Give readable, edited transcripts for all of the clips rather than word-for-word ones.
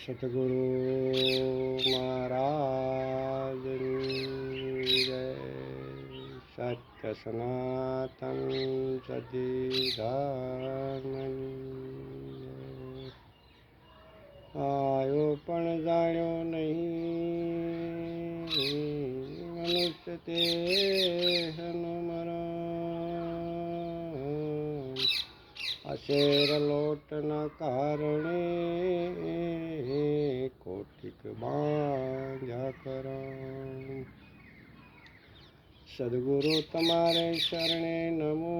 સતગુરુ મહારાજની જય. સત્ય સનાતન સદીધાર્મની આયો પણ જાણ્યો નહીં મનુષ્ય દેહનું મરણ. અશેર લોટના કારણે કોટિક બાંધ્યા કરા. સદગુરુ તમારે શરણે નમો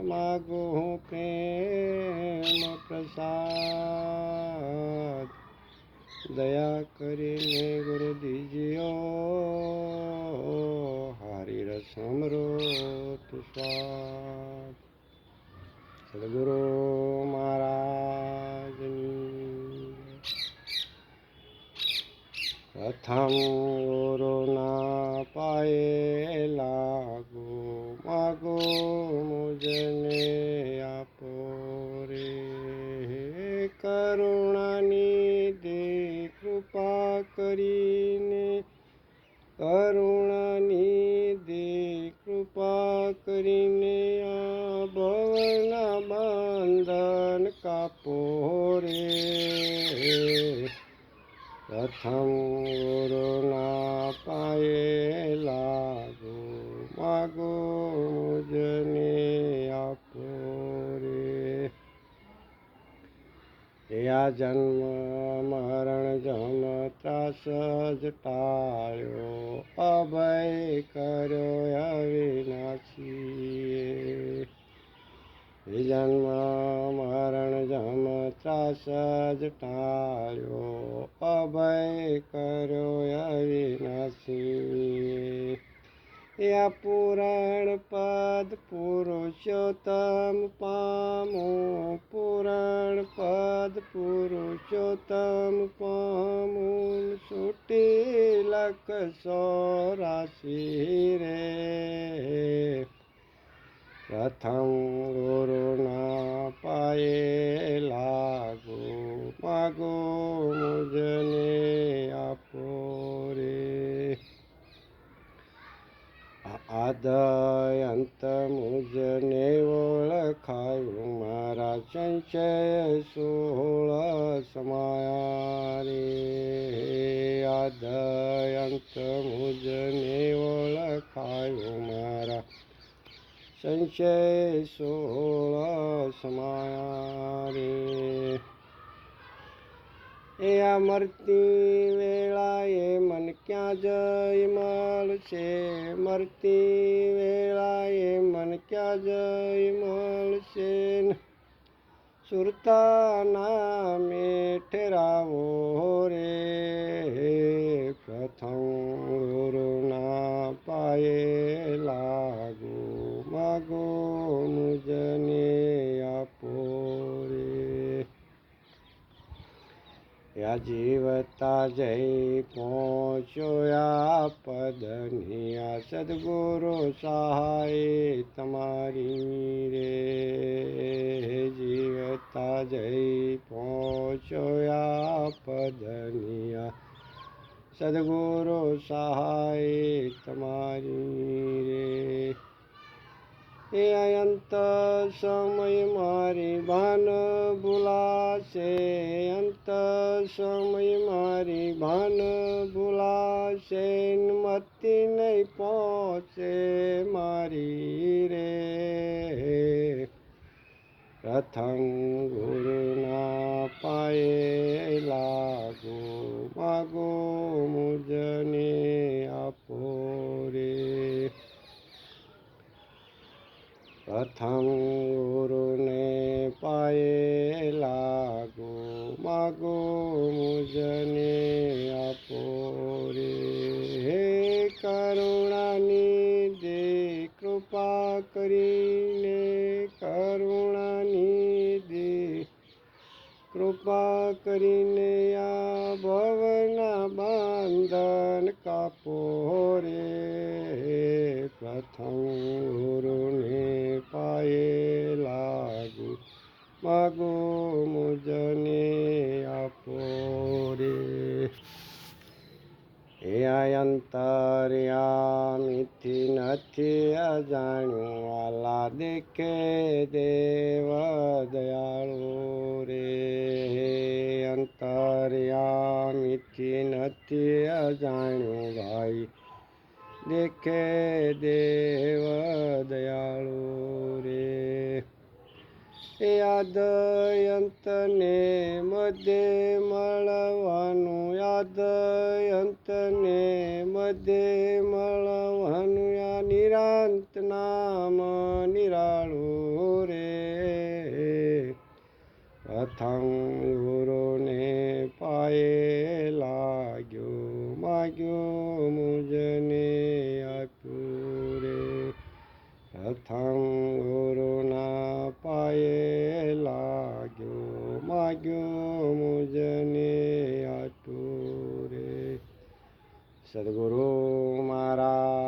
માગો હું પ્રેમ પ્રસાદ. દયા કરીને ગુરુ દીજીઓ હારી રસ અમૃત સ્વાદ. સદગુરુ મહારાજની પ્રથમ ગુરુના પાયે લાગો માગો મુજને આપો રે. કરુણાની દે કૃપા કરીને કરુણાની દે કૃપા કરીને આ ભવના બંધન કાપો રે. પ્રથમ ગુરુના પાયે લાગો માગો મુજને આપો રે. આ જન્મ મરણ જમ ત્રાસ જ ટાળ્યો અભય કર્યો અવિનાશી. જન્મ મરણ જમ ત્રાસ જ ટાળ્યો અભય કર્યો અવિનાશી. આ પુરાણ પદ પુરુષોત્તમ પામો પુરાણ પદ પુરુષોત્તમ પામું છૂટી લખ 84 રે. પ્રથમ ગુરુના પાયે લાગો માગો મુજને આપો રે. આદયંત મુજને ઓળખાયું મારા સંશય 16 સમાયા રે. આદયંત મુજને ઓળખાયું મારા સંશય 16 સમાયા રે. આ મરતી વેળાએ મન ક્યાં જઈ મળશે મરતી વેળાએ મન ક્યાં જઈ મળશે. સુરતાના મેઠરાવો રે. પ્રથમ ગુરુના પાયે લાગો માગો મુજને આપો રે. યા જીવતા જઈ પહોંચ્યો આ પદની આ સદગુરુ સહાય તમારી રે. જીવતા જઈ પહોંચ્યો આ પદની આ સદગુરુ સહાય તમારી રે. એ અંત સમય મારી ભાન ભૂલાશે અંત સમય મારી ભાન ભૂલાશે. મતી નહીં પહોંચે મારી રે. પ્રથમ ગુરુના પાયે લાગો માગો મુજને આપો રે. પ્રથમ ગુરુને પાયે લાગો માગો મુજને આપો રે. કરુણાની દે કૃપા કરીને કરુણાની દે કૃપા કરીને આ ભવના બંધન કાપો રે. પ્રથમ ગુરુને પાયે લાગુ માગું મુજને આપો રે. એ અંતર્યામીથી નથી અજાણ્યું, વાલા દેખે દેવ દયાળુ રે. હે અંતર્યામીથી નથી અજાણ્યું, ભાઈ દેખે દેવ દયાળુ રે. એ આદયંતને મધ્ય મળવાનું, આદયંતને મધ્ય મળવાનું, આ નિરાંત નામ નિરાળું રે. પ્રથમ ગુરુને પાયે લાગ્યું, માગ્યું મુજને આપ્યું રે. પ્રથમ ગુરુના પાયે લાગ્યું, માગ્યું મુજને આપ્યું રે. સદગુરુ મહારાજ